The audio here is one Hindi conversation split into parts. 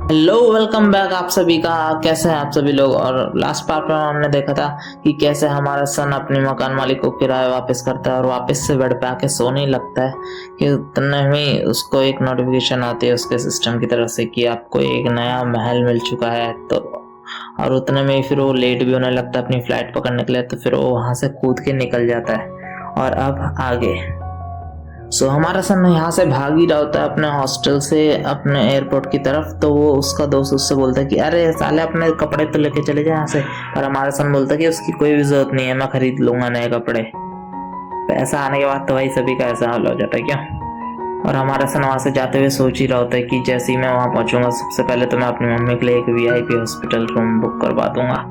हेलो, वेलकम बैक आप सभी का। कैसे हैं आप सभी लोग। और लास्ट पार्ट में हमने देखा था कि कैसे हमारा सन अपने मकान मालिक को किराया वापस करता है और वापस से बेड पे आके सोने लगता है कि उतने में उसको एक नोटिफिकेशन आती है उसके सिस्टम की तरफ से कि आपको एक नया महल मिल चुका है। तो और उतने में फिर वो लेट भी होने लगता है अपनी फ्लाइट पकड़ने के लिए। तो फिर वो वहां से कूद के निकल जाता है। और अब आगे हमारा सन यहाँ से भाग ही रहा होता है अपने हॉस्टल से अपने एयरपोर्ट की तरफ। तो वो उसका दोस्त उससे बोलता है कि अरे साले अपने कपड़े तो लेके चले जाए यहाँ से। और हमारा सन बोलता है कि उसकी कोई भी जरूरत नहीं है, मैं खरीद लूंगा नए कपड़े। पैसा आने के बाद तो भाई सभी का ऐसा हाल हो जाता है क्या। और हमारा सन वहां से जाते हुए सोच ही रहा होता है कि जैसे ही मैं वहां पहुंचूंगा सबसे पहले तो मैं अपनी मम्मी के लिए एक VIP हॉस्पिटल रूम बुक करवा दूंगा।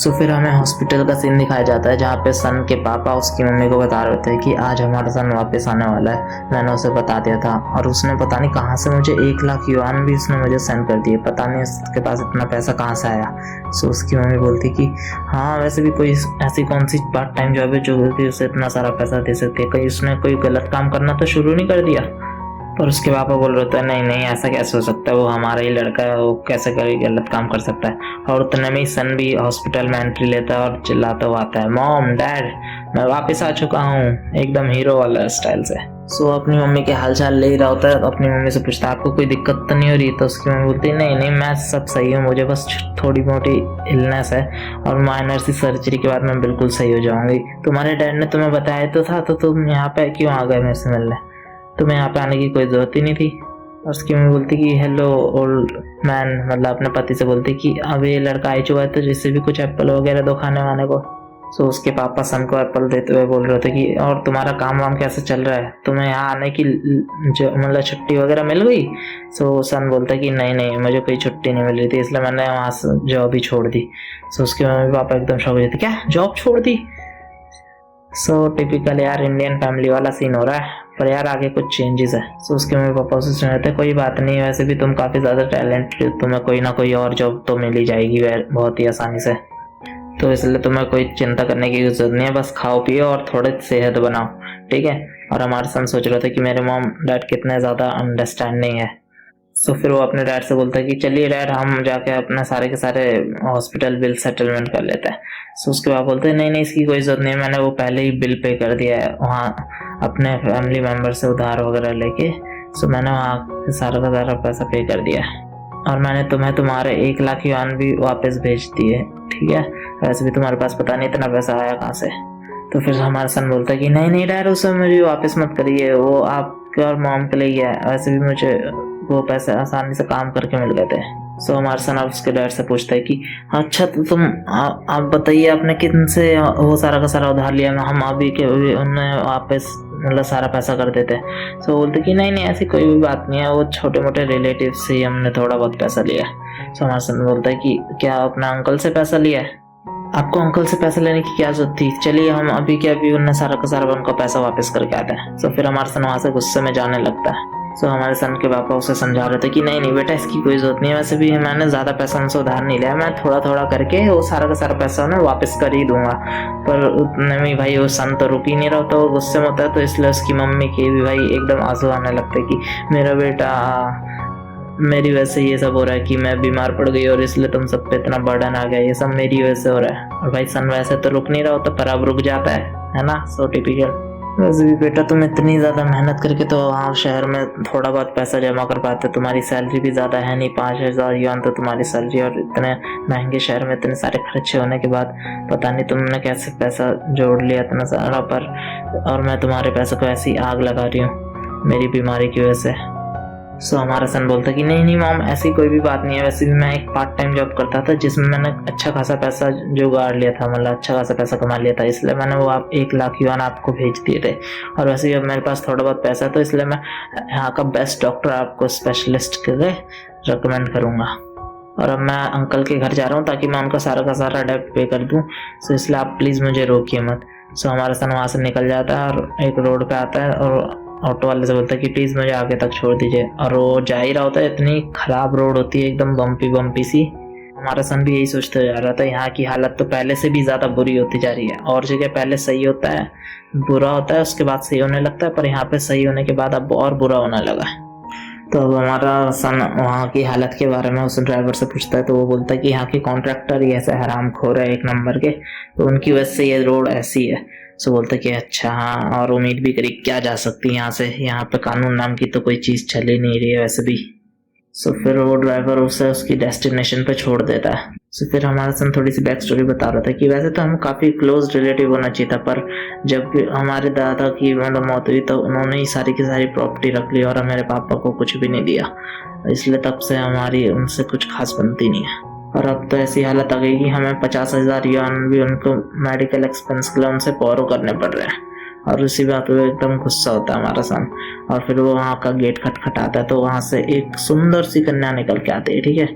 फिर हमें हॉस्पिटल का सीन दिखाया जाता है जहाँ पे सन के पापा उसकी मम्मी को बता रहे होते हैं कि आज हमारा सन वापस आने वाला है। मैंने उसे बता दिया था और उसने पता नहीं कहाँ से मुझे 1 लाख युआन भी उसने मुझे सेंड कर दिए। पता नहीं उसके पास इतना पैसा कहाँ से आया। उसकी मम्मी बोलती कि हाँ वैसे भी कोई ऐसी कौन सी पार्ट टाइम जॉब है जो कि उसे इतना सारा पैसा दे सकती है, कहीं उसने कोई गलत काम करना तो शुरू नहीं कर दिया। पर उसके पापा बोल रहे थे नहीं नहीं ऐसा कैसे हो सकता है, वो हमारा ही लड़का है, वो कैसे कभी गलत काम कर सकता है। और उतने में ही सन भी हॉस्पिटल में एंट्री लेता है और चिल्लाता हुआ आता है मॉम डैड मैं वापस आ चुका हूँ, एकदम हीरो वाला स्टाइल से। अपनी मम्मी के हाल चाल ले ही रहा होता है। अपनी मम्मी से पूछता है आपको कोई दिक्कत तो नहीं हो रही। तो उसकी मम्मी बोलती है नहीं नहीं मैं सब सही हूँ, मुझे बस थोड़ी मोटी इलनेस है और माइनर सी सर्जरी के बाद मैं बिल्कुल सही हो जाऊंगी। तुम्हारे डैड ने तुम्हें बताया तो था, तो तुम यहाँ पे क्यों आ गए मेरे से मिलने, तुम्हें यहाँ पे आने की कोई जरूरत ही नहीं थी। और उसकी मम्मी बोलती कि हेलो ओल्ड मैन, मतलब अपने पति से बोलती कि अब ये लड़का आ चुका है तो जिससे भी कुछ एप्पल वगैरह दो खाने वाने को। उसके पापा सन को एप्पल देते हुए बोल रहे थे कि और तुम्हारा काम वाम कैसे चल रहा है, तुम्हें यहाँ आने की जो मतलब छुट्टी वगैरह मिल गई। सन बोलता है कि नहीं नहीं मुझे कोई छुट्टी नहीं मिल रही थी इसलिए मैंने वहाँ से जॉब ही छोड़ दी। उसके मम्मी पापा एकदम शौक हो जाते क्या जॉब छोड़ दी। टिपिकल यार इंडियन फैमिली वाला सीन हो रहा है। पर यार आगे कुछ चेंजेस है। उसके मम्मी पापा उसे सुनाते कोई बात नहीं, वैसे भी तुम काफ़ी ज़्यादा टैलेंटेड, तुम्हें कोई ना कोई और जॉब तो मिल ही जाएगी बहुत ही आसानी से। तो इसलिए तुम्हें कोई चिंता करने की जरूरत नहीं है, बस खाओ पियो और थोड़े सेहत बनाओ, ठीक है। और हमारे सन सोच रहे थे कि मेरे मॉम डैड कितने ज़्यादा अंडरस्टैंडिंग है। फिर वो अपने डैड से बोलता है कि चलिए डैड हम जाके अपने सारे के सारे हॉस्पिटल बिल सेटलमेंट कर लेते हैं। उसके बाद बोलते हैं नहीं नहीं इसकी कोई ज़रूरत नहीं है, मैंने वो पहले ही बिल पे कर दिया है वहाँ अपने फैमिली मेम्बर से उधार वगैरह लेके। मैंने वहाँ सारा का सारा पैसा पे कर दिया है और मैंने तुम्हें तुम्हारे 1 लाख युआन भी वापस भेज दिए, ठीक है। वैसे भी तुम्हारे पास पता नहीं इतना पैसा आया कहाँ से। तो फिर हमारा सन बोलता है कि नहीं नहीं डैड उसे मुझे वापस मत करिए, वो आपके और मॉम के लिए है, वैसे भी मुझे वो पैसे आसानी से काम करके मिल गए थे। हमारा सन अब उसके डैड से पूछता है कि अच्छा तो तुम आप बताइए आपने किन से वो सारा का सारा उधार लिया, हम अभी के उन्हें वापस मतलब सारा पैसा कर देते। बोलते कि नहीं नहीं ऐसी कोई भी बात नहीं है, वो छोटे मोटे रिलेटिव से ही हमने थोड़ा बहुत पैसा लिया। हमारा सन बोलता है कि क्या अपने अंकल से पैसा लिया है, आपको अंकल से पैसा लेने की क्या जरूरत थी, चलिए हम अभी के अभी उन्हें सारा का सारा उनका पैसा वापस करके आते हैं। फिर हमारा सन वहाँ से गुस्से में जाने लगता है। हमारे सन के पापा उसे समझा रहे थे कि नहीं नहीं बेटा इसकी कोई जरूरत नहीं है, वैसे भी मैंने ज़्यादा पैसा उनसे उधार नहीं लिया, मैं थोड़ा थोड़ा करके वो सारा का सारा पैसा उन्हें वापस कर ही दूंगा। पर उतने में भाई वो सन तो रुक ही नहीं रहा, तो वो गुस्से में होता है। तो इसलिए उसकी मम्मी के भी भाई एकदम आंसू आने लगते कि मेरा बेटा मेरी वजह से ये सब हो रहा है कि मैं बीमार पड़ गई और इसलिए तुम सब पे इतना बर्डन आ गया, ये सब मेरी वजह से हो रहा है। और भाई सन वैसे तो रुक नहीं रहा होता पर अब रुक जाता है ना। टिपिकल। वैसे भी बेटा तुम इतनी ज़्यादा मेहनत करके तो वहाँ शहर में थोड़ा बहुत पैसा जमा कर पाते, तुम्हारी सैलरी भी ज़्यादा है नहीं, 5000 युआन तो तुम्हारी सैलरी, और इतने महंगे शहर में इतने सारे खर्चे होने के बाद पता नहीं तुमने कैसे पैसा जोड़ लिया इतना सारा। पर और मैं तुम्हारे पैसों को ऐसी आग लगा रही हूँ मेरी बीमारी की वजह से। हमारा सन बोलता कि नहीं नहीं मॉम ऐसी कोई भी बात नहीं है, वैसे भी मैं एक पार्ट टाइम जॉब करता था जिसमें मैंने अच्छा खासा पैसा जुगाड़ लिया था, मतलब अच्छा खासा पैसा कमा लिया था, इसलिए मैंने वो 1 लाख युआन आपको भेज दिए थे। और वैसे भी अब मेरे पास थोड़ा बहुत पैसा है तो इसलिए मैं यहाँ का बेस्ट डॉक्टर आपको स्पेशलिस्ट के लिए रिकमेंड करूँगा। और अब मैं अंकल के घर जा रहा हूँ ताकि मैं उनका सारा का सारा डेब्ट पे कर दूँ, इसलिए आप प्लीज़ मुझे रोकिए मत। हमारा सन वहाँ से निकल जाता है और एक रोड पे आता है और ऑटो वाले से बोलता है कि प्लीज़ मुझे आगे तक छोड़ दीजिए। और वो जा ही रहा होता है, इतनी ख़राब रोड होती है एकदम बम्पी सी। हमारा सन भी यही सोचते जा रहा था यहाँ की हालत तो पहले से भी ज़्यादा बुरी होती जा रही है, और जगह पहले सही होता है बुरा होता है उसके बाद सही होने लगता है, पर यहाँ पे सही होने के बाद अब और बुरा होने लगा है। तो अब हमारा सन वहाँ की हालत के बारे में उस ड्राइवर से पूछता है, तो वो बोलता है कि यहाँ के कॉन्ट्रैक्टर ही ऐसे हरामखोर है एक नंबर के, तो उनकी वजह से ये रोड ऐसी है। सो बोलता है कि अच्छा हाँ, और उम्मीद भी करी क्या जा सकती है यहाँ से, यहाँ पे कानून नाम की तो कोई चीज़ चल ही नहीं रही है वैसे भी। सो फिर वो ड्राइवर उसे उसकी डेस्टिनेशन पे छोड़ देता है। सो फिर हमारा सन थोड़ी सी बैक स्टोरी बता रहा था कि वैसे तो हम काफ़ी क्लोज रिलेटिव होना चाहिए था, पर जब हमारे दादा की मतलब मौत हुई तो उन्होंने ही सारी की सारी प्रॉपर्टी रख ली और मेरे पापा को कुछ भी नहीं दिया, इसलिए तब से हमारी उनसे कुछ खास बनती नहीं है। और अब तो ऐसी हालत आ गई कि हमें 50,000 युआन भी उनको मेडिकल एक्सपेंस के लिए उनसे बोरो करने पड़ रहे हैं। और उसी बात पे एकदम गुस्सा होता है हमारा सन, और फिर वो वहाँ का गेट खटखटाता है, तो वहाँ से एक सुंदर सी कन्या निकल के आती है, ठीक है।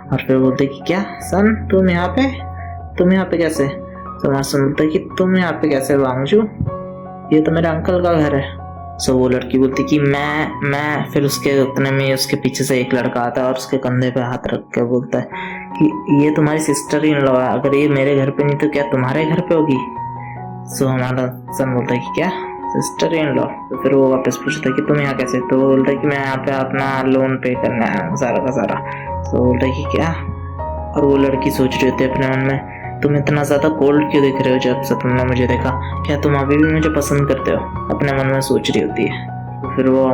और फिर बोलते कि क्या सन तुम यहाँ पे कैसे? तो हमारा सन बोलता है कि तुम यहाँ पे कैसे वांगजू, ये तो मेरे अंकल का घर है। सो वो लड़की बोलती कि मैं फिर उसके उतने में उसके पीछे से एक लड़का आता है और उसके कंधे पे हाथ रख के बोलता है कि ये तुम्हारी सिस्टर इन लॉ है, अगर ये मेरे घर पे नहीं तो क्या तुम्हारे घर पे होगी? सो हमारा सन बोलता है कि क्या सिस्टर इन लॉ? तो फिर वो वापस पूछता है कि तुम यहाँ कैसे? तो वो बोलता है कि मैं यहाँ पे अपना लोन पे करना है सारा का सारा। तो बोलता है कि क्या? और वो लड़की सोच रही होती है अपने मन में, तुम इतना ज़्यादा कोल्ड क्यों दिख रहे हो जब से तुमने मुझे देखा, क्या तुम अभी भी मुझे पसंद करते हो? अपने मन में सोच रही होती है। तो फिर वो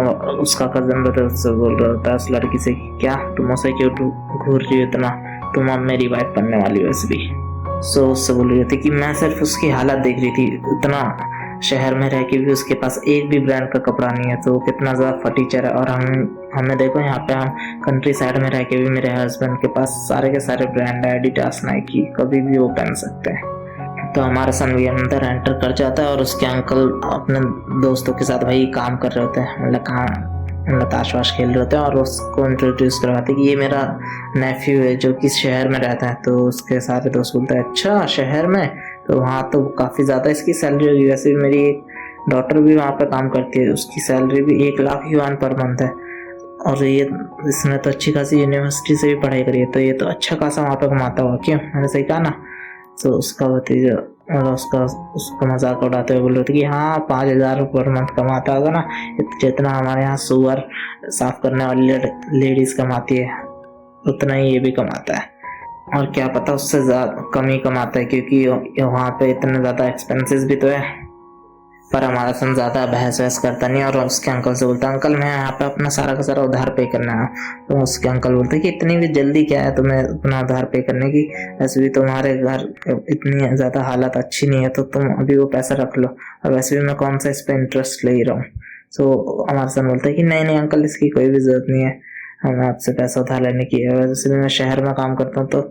उसका कज़न ब्रदर उससे बोल रहा होता है उस लड़की से कि क्या तुम उसे क्यों घूर रही हो इतना, तुम अब मेरी वाइफ बनने वाली हो वैसे भी। सो उससे बोल रही थी कि मैं सिर्फ उसकी हालत देख रही थी, इतना शहर में रह के भी उसके पास एक भी ब्रांड का कपड़ा नहीं है, तो कितना ज़्यादा फटीचर है। और हमें देखो यहाँ पे हम कंट्री साइड में रह के भी मेरे हस्बैंड के पास सारे के सारे ब्रांड है, एडिडास, नाइकी, कभी भी वो पहन सकते हैं। तो हमारा सन भी अंदर एंटर कर जाता है और उसके अंकल अपने दोस्तों के साथ वही काम कर रहे होते हैं, मतलब कहाँ ताश वाश खेल रहे होते हैं, और उसको इंट्रोड्यूस करवाते कि ये मेरा नेफ्यू है जो कि शहर में रहता है। तो उसके सारे दोस्त बोलते हैं अच्छा शहर में, तो वहाँ तो काफ़ी ज़्यादा इसकी सैलरी होगी, वैसे भी मेरी एक डॉटर भी वहाँ पे काम करती है, उसकी सैलरी भी 1 लाख युआन पर मंथ है, और ये इसने तो अच्छी खासी यूनिवर्सिटी से भी पढ़ाई करी है, तो ये तो अच्छा खासा वहाँ पे कमाता होगा, क्यों मैंने सही कहा ना? तो उसका भतीजा और उसका मजाक उड़ाते हुए बोल रहे थे कि हाँ 5,000 पर मंथ कमाता होगा ना, जितना हमारे यहाँ सुअर साफ करने वाली लेडीज कमाती है उतना ही ये भी कमाता है, और क्या पता उससे ज़्यादा कम ही कमाता है, क्योंकि वहाँ पे इतने ज़्यादा एक्सपेंसेस भी तो है। पर हमारा सन ज़्यादा बहस वहस करता नहीं और उसके अंकल से बोलता है अंकल मैं यहाँ पे अपना सारा का सारा उधार पे करना है। तो उसके अंकल बोलते हैं कि इतनी भी जल्दी क्या है तुम्हें अपना उधार पे करने की, वैसे भी तुम्हारे घर इतनी ज़्यादा हालत अच्छी नहीं है, तो तुम अभी वो पैसा रख लो, और वैसे भी मैं कौन सा इस पर इंटरेस्ट ले ही रहा हूँ। सो हमारा सन बोलता है कि नहीं अंकल इसकी कोई भी ज़रूरत नहीं है हमें आपसे पैसा उधार लेने की है, वैसे भी मैं शहर में काम करता हूँ तो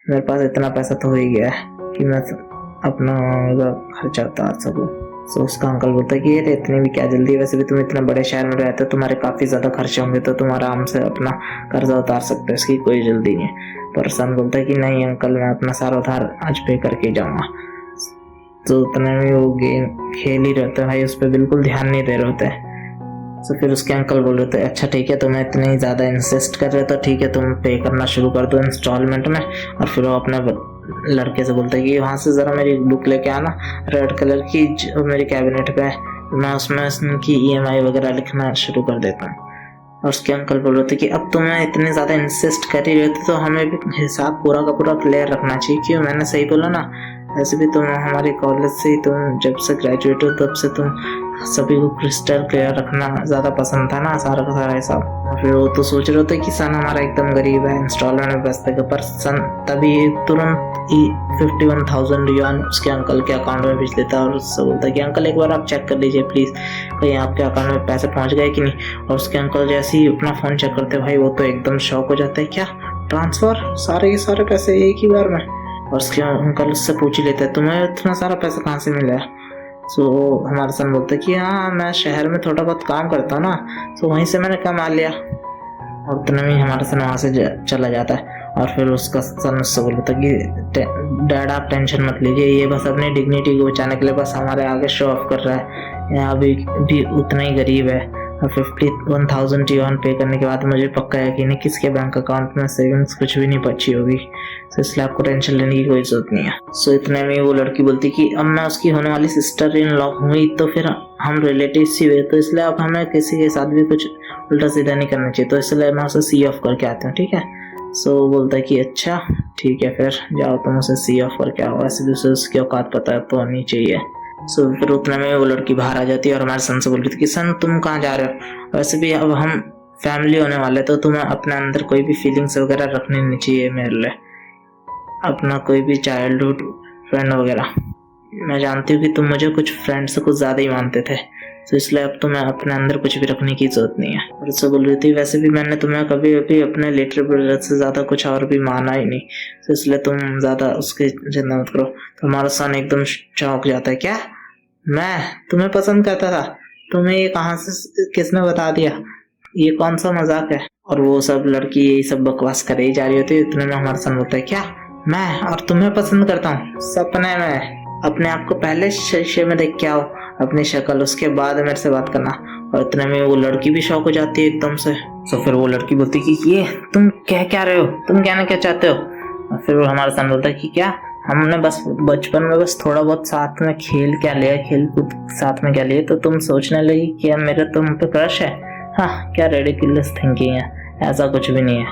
मेरे पास इतना पैसा तो हो ही गया है कि मैं अपना खर्चा उतार सकूँ। सो उसका अंकल बोलता है कि ये इतनी भी क्या जल्दी है, वैसे भी तुम इतने बड़े शहर में रहते हो, तुम्हारे काफ़ी ज़्यादा खर्चे होंगे, तो तुम आराम से अपना कर्जा उतार सकते हो, इसकी कोई जल्दी नहीं है। पर सन बोलता है कि नहीं अंकल मैं अपना सारा उधार आज पे करके जाऊँगा। तो उतने में वो गेम खेल ही रहते हैं भाई, उस पर बिल्कुल ध्यान नहीं दे रहे होते। तो फिर उसके अंकल बोल रहे थे अच्छा ठीक है तुम्हें इतनी ज़्यादा इंसिस्ट कर रहे हो तो ठीक है तुम पे करना शुरू कर दो इंस्टॉलमेंट में। और फिर वो अपने लड़के से बोलते हैं कि वहाँ से ज़रा मेरी बुक लेके आना रेड कलर की जो मेरे कैबिनेट पे है, मैं उसमें उनकी EMI वगैरह लिखना शुरू कर देता हूँ। और उसके अंकल बोल रहे थे कि अब तुम्हें इतने ज़्यादा इंसिस्ट कर ही रहे थे तो हमें भी हिसाब पूरा का पूरा क्लियर रखना चाहिए, क्यों मैंने सही बोला ना? वैसे भी तुम हमारे कॉलेज से ही तुम जब से ग्रेजुएट हो तब से तुम सभी को क्रिस्टल क्लियर रखना ज़्यादा पसंद था ना सारा का सारा हिसाब। फिर वो तो सोच रहे होते कि सन हमारा एकदम गरीब है इंस्टॉलमेंट में बचते का, पर सन तभी तुरंत ही 51,000 युआन उसके अंकल के अकाउंट में भेज देता है और उससे बोलता है कि अंकल एक बार आप चेक कर लीजिए प्लीज़ कहीं आपके अकाउंट में पैसे पहुंच गए कि नहीं। और उसके अंकल जैसे ही अपना फ़ोन चेक करते भाई वो तो एकदम शॉक हो जाता है, क्या ट्रांसफ़र सारे के सारे पैसे एक ही बार में। और उसके अंकल उससे पूछ ही लेते हैं तुम्हें इतना सारा पैसा कहाँ से मिला है? सो हमारा सन बोलता है कि हाँ मैं शहर में थोड़ा बहुत काम करता हूँ ना, तो वहीं से मैंने कमा लिया। और उतने में हमारा सन वहाँ से चला जाता है। और फिर उसका सन उससे बोलता है कि डैड आप टेंशन मत लीजिए, ये बस अपनी डिग्निटी को बचाने के लिए बस हमारे आगे शो ऑफ कर रहा है, यहाँ अभी भी उतना ही गरीब है। और 51,000 युआन पे करने के बाद मुझे पक्का है कि नहीं किसके बैंक अकाउंट में सेविंग्स कुछ भी नहीं बची होगी, तो इसलिए आपको टेंशन लेने की कोई जरूरत नहीं है। सो इतने में वो लड़की बोलती कि अब मैं उसकी होने वाली सिस्टर इन लॉ हुई तो फिर हम रिलेटिव्स ही हुए, तो इसलिए अब हमें किसी के साथ भी कुछ उल्टा सीधा नहीं करना चाहिए, तो इसलिए मैं उसे सी ऑफ करके आता हूँ, ठीक है। सो वो बोलता है कि अच्छा ठीक है, फिर जाओ तुम उसे सी ऑफ करके आओ, वैसे भी उसे उसकी औकात पता है तो होनी चाहिए। सो फिर उतने में वो लड़की बाहर आ जाती है और हमारे सन से बोल रही थी कि सन तुम कहाँ जा रहे हो, वैसे भी अब हम फैमिली होने वाले, तो तुम्हें अपने अंदर कोई भी फीलिंग्स वगैरह रखनी नहीं चाहिए मेरे लिए, अपना कोई भी चाइल्डहुड फ्रेंड वगैरह। मैं जानती हूँ कि तुम मुझे कुछ फ्रेंड से कुछ ज़्यादा ही मानते थे, तो इसलिए अब तुम्हें अपने अंदर कुछ भी रखने की जरूरत नहीं है। और उससे बोल रही थी वैसे भी मैंने तुम्हें कभी भी अपने लिटिल ब्रदर से ज़्यादा कुछ और भी माना ही नहीं, तो इसलिए तुम ज़्यादा उसकी चिंता मत करो। तो हमारा सन एकदम चौंक जाता है, क्या मैं तुम्हें पसंद करता था, तुम्हें ये कहाँ से किसने बता दिया, ये कौन सा मजाक है। और वो सब लड़की यही सब बकवास करे ही जा रही होती है। इतने में हमारा सन बोलता है, क्या मैं और तुम्हें पसंद करता हूँ, सपने में, अपने आप को पहले शीशे में देख के आओ अपनी शक्ल, उसके बाद मेरे से बात करना। और इतने में वो लड़की भी शॉक हो जाती है एकदम से। तो फिर वो लड़की बोलती है कि ये तुम कह क्या रहे हो, तुम कहना क्या चाहते हो। और फिर वो हमारा सन बोलता है कि क्या हमने बस बचपन में बस थोड़ा बहुत साथ में खेल क्या लिया, खेल कूद साथ में क्या लिए, तो तुम सोचने लगी कि मेरा तुम पे क्रश है। हाँ, क्या रेडिकुलस थिंकिंग है, ऐसा कुछ भी नहीं है,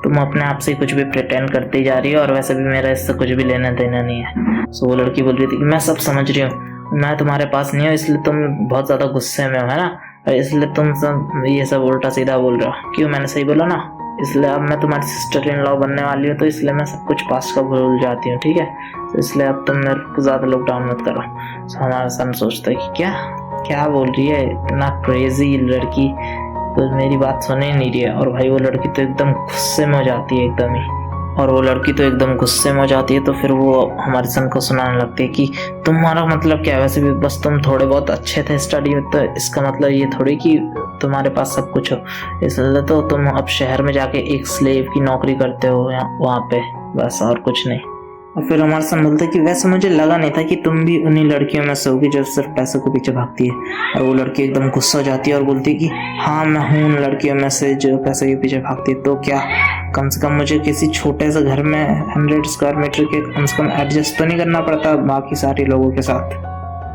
तुम अपने आप से कुछ भी प्रिटेंड करती जा रही हो, और वैसे भी मेरा इससे कुछ भी लेना देना नहीं है। सो वो लड़की बोल रही थी कि मैं सब समझ रही हूँ, मैं तुम्हारे पास नहीं हूँ, इसलिए तुम बहुत ज़्यादा गुस्से में हो, है ना, और इसलिए तुम सब ये सब उल्टा सीधा बोल रहे हो। क्यों, मैंने सही बोला ना, इसलिए अब मैं तुम्हारी सिस्टर इन लॉ बनने वाली हूँ, तो इसलिए मैं सब कुछ पास्ट का भूल जाती हूँ, ठीक है। तो इसलिए अब तुम मेरे को ज़्यादा लुक डाउन मत करो। तो हमारा सन सोचता है कि क्या क्या बोल रही है, इतना क्रेजी लड़की, तो मेरी बात सुन ही नहीं रही है। और भाई वो लड़की तो एकदम गुस्से में हो जाती है, एकदम ही, और वो लड़की तो एकदम गुस्से में हो जाती है। तो फिर वो हमारे सन को सुनाने लगती है कि तुम्हारा मतलब क्या है, वैसे भी बस तुम थोड़े बहुत अच्छे थे स्टडी में, तो इसका मतलब ये थोड़ी कि तुम्हारे पास सब कुछ हो, इसलिए तो तुम अब शहर में जाके एक स्लेव की नौकरी करते हो वहाँ पे, बस और कुछ नहीं। और फिर हमारे सन बोलते हैं कि वैसे मुझे लगा नहीं था कि तुम भी उन्हीं लड़कियों में से होगी जो सिर्फ पैसों के पीछे भागती है। और वो लड़की एकदम गुस्सा हो जाती है और बोलती है कि हाँ, मैं हूँ उन लड़कियों में से जो पैसे के पीछे भागती है, तो क्या कम से कम मुझे किसी छोटे से घर में 100 स्क्वायर मीटर के कम से कम एडजस्ट तो नहीं करना पड़ता बाकी सारे लोगों के साथ।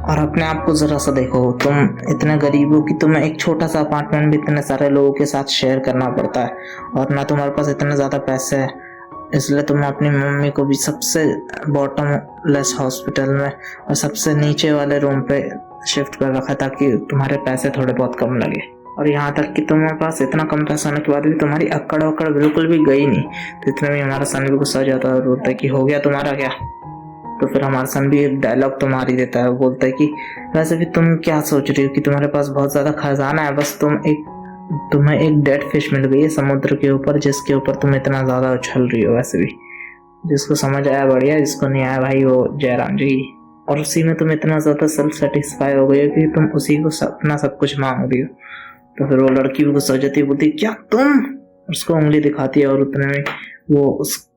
और अपने आप को जरा सा देखो, तुम इतने गरीब हो कि तुम्हें एक छोटा सा अपार्टमेंट भी इतने सारे लोगों के साथ शेयर करना पड़ता है, और ना तुम्हारे पास इतने ज़्यादा पैसे हैं, इसलिए तुम अपनी मम्मी को भी सबसे बॉटम लेस हॉस्पिटल में और सबसे नीचे वाले रूम पे शिफ्ट कर रखा ताकि तुम्हारे पैसे थोड़े बहुत कम लगे। और यहाँ तक कि तुम्हारे पास इतना कम पैसा होने के बाद भी तुम्हारी अक्कड़ वक्कड़ बिल्कुल भी गई नहीं। तो इतने में हमारा सन भी गुस्सा हो जाता है और बोलता है कि हो गया तुम्हारा क्या। तो फिर हमारा सन भी एक डायलॉग तो मार ही देता है, बोलता है कि वैसे भी तुम क्या सोच रही हो कि तुम्हारे पास बहुत ज़्यादा खजाना है, बस तुम्हें एक डेड फिश मिल गई है समुद्र के ऊपर, जिसके ऊपर तुम इतना ज़्यादा उछल रही हो। वैसे भी जिसको समझ आया बढ़िया, जिसको नहीं आया भाई वो जयराम जी। और उसी में तुम इतना ज़्यादा सेल्फ सेटिस्फाई हो गई हो कि तुम उसी को अपना सब कुछ मांग रही हो। तो फिर वो लड़की भी गुस्सा हो जाती है, बोलती क्या तुम, उसको उंगली दिखाती है। और उतने में वो उस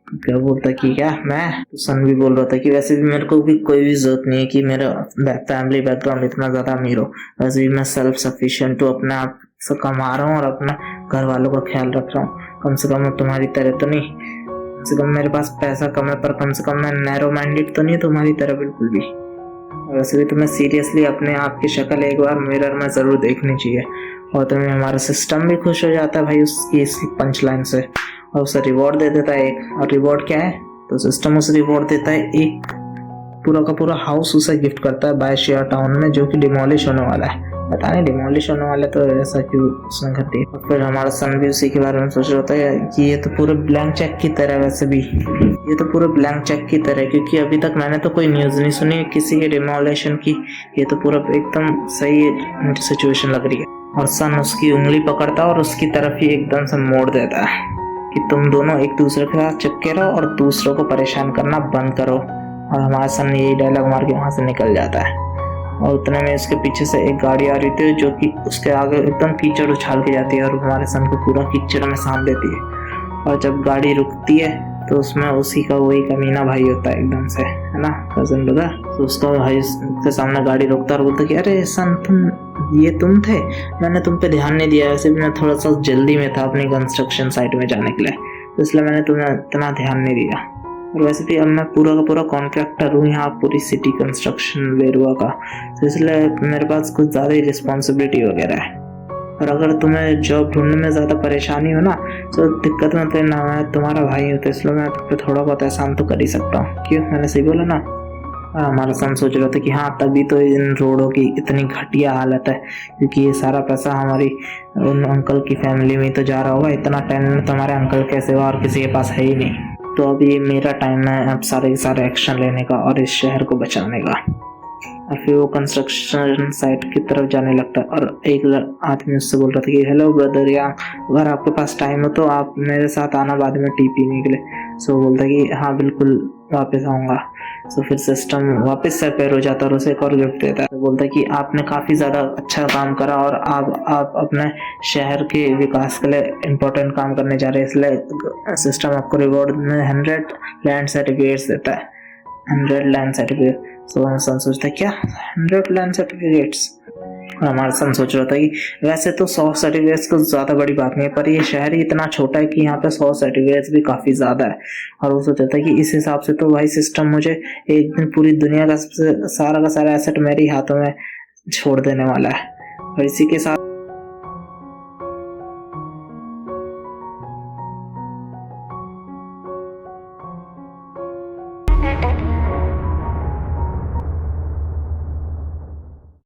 क्या बोलता है कि क्या मैं, तो सन भी बोल रहा था कि वैसे भी मेरे को भी कोई भी जरूरत नहीं है कि मेरा फैमिली बैकग्राउंड इतना ज़्यादा अमीर हो, वैसे भी मैं सेल्फ सफिशिएंट हूँ, अपने आप से कमा रहा हूँ और अपना घर वालों का ख्याल रख रहा हूँ। कम से कम मैं तुम्हारी तरह तो नहीं, कम से कम मेरे पास पैसा कम है, पर कम से कम मैं नैरो माइंडेड तो नहीं तुम्हारी तरह बिल्कुल भी। वैसे भी तुम्हें सीरियसली अपने आप की शक्ल एक बार मिरर में ज़रूर देखनी चाहिए। और तुम्हें हमारा सिस्टम भी खुश हो जाता है भाई उसकी इस पंच लाइन से, और उसे रिवॉर्ड दे देता है एक। और रिवॉर्ड क्या है, तो सिस्टम उसे रिवॉर्ड देता है, एक पूरा का पूरा हाउस उसे गिफ्ट करता है बाय शेयर टाउन में, जो कि डिमोलिश होने वाला है। पता नहीं डिमोलिश होने वाला तो ऐसा क्यों उसने कर दिया। और फिर हमारा सन भी उसी के बारे में सोच रहा होता है कि ये तो पूरे ब्लैंक चेक की तरह, वैसे भी ये तो पूरे ब्लैंक चेक की तरह, क्योंकि अभी तक मैंने तो कोई न्यूज़ नहीं सुनी किसी के डिमोलिशन की। ये तो पूरा एकदम सही सिचुएशन लग रही है। और सन उसकी उंगली पकड़ता है और उसकी तरफ ही एकदम से मोड़ देता है कि तुम दोनों एक दूसरे के साथ चिपके रहो और दूसरों को परेशान करना बंद करो। और हमारा सन यही डायलॉग मार के वहाँ से निकल जाता है। और उतने में उसके पीछे से एक गाड़ी आ रही थी जो कि उसके आगे एकदम कीचड़ उछाल के जाती है और हमारे सन को पूरा कीचड़ में साथ देती है। और जब गाड़ी रुकती है तो उसमें उसी का वही कमीना भाई होता है एकदम से, है ना, कजन ब्रदर। तो उसका भाई के सामने गाड़ी रुकता है और बोलता कि अरे सन तुम थे, मैंने तुम पे ध्यान नहीं दिया, वैसे भी मैं थोड़ा सा जल्दी में था अपनी कंस्ट्रक्शन साइट में जाने के लिए, तो इसलिए मैंने तुम्हें इतना ध्यान नहीं दिया। और वैसे भी अब मैं पूरा का पूरा कॉन्ट्रैक्टर हूँ यहाँ पूरी सिटी कंस्ट्रक्शन वेरुआ का, तो इसलिए मेरे पास कुछ ज़्यादा ही रिस्पॉन्सिबिलिटी वगैरह है। और अगर तुम्हें जॉब ढूंढने में ज़्यादा परेशानी हो ना तो दिक्कत मत लेना, मैं तुम्हारा भाई हूँ तो इसलिए मैं तुम पे थोड़ा बहुत एहसान तो कर ही सकता हूँ। क्यों, मैंने सही बोला ना? हमारा सन सोच रहा था कि हाँ तभी तो इन रोडों की इतनी घटिया हालत है, क्योंकि ये सारा पैसा हमारी उन अंकल की फैमिली में तो जा रहा होगा। इतना टैलेंट तो हमारे अंकल कैसे हुआ और किसी के पास है ही नहीं। तो अभी मेरा टाइम है अब सारे के सारे एक्शन लेने का और इस शहर को बचाने का। और फिर वो कंस्ट्रक्शन साइट की तरफ जाने लगता है और एक आदमी उससे बोल रहा था कि हेलो ब्रदर, या अगर आपके पास टाइम हो तो आप मेरे साथ आना बाद में टी पीने के लिए। सो वो बोलता है कि हाँ बिल्कुल वापस आऊँगा। सो फिर सिस्टम वापस से पैर हो जाता है और उसे एक और गिफ्ट देता है। तो बोलता है कि आपने काफ़ी ज़्यादा अच्छा काम करा और आप अपने शहर के विकास के लिए इम्पोर्टेंट काम करने जा रहे हैं, इसलिए सिस्टम आपको रिवॉर्ड में 100 लैंड सर्टिफिकेट्स देता है। 100 लैंड सर्टिफिकेट। सो हमारा सन सोचता है क्या 100 लैंड सर्टिफिकेट्स? हमारा सन सोच रहा था कि वैसे तो 100 सर्टिफिकेट्स को ज़्यादा बड़ी बात नहीं है, पर ये शहर ही इतना छोटा है कि यहाँ पे 100 सर्टिफिकेट्स भी काफ़ी ज़्यादा है। और वो सोचता था कि इस हिसाब से तो भाई सिस्टम मुझे एक दिन पूरी दुनिया का सारा एसेट मेरे ही हाथों में छोड़ देने वाला है। और इसी के साथ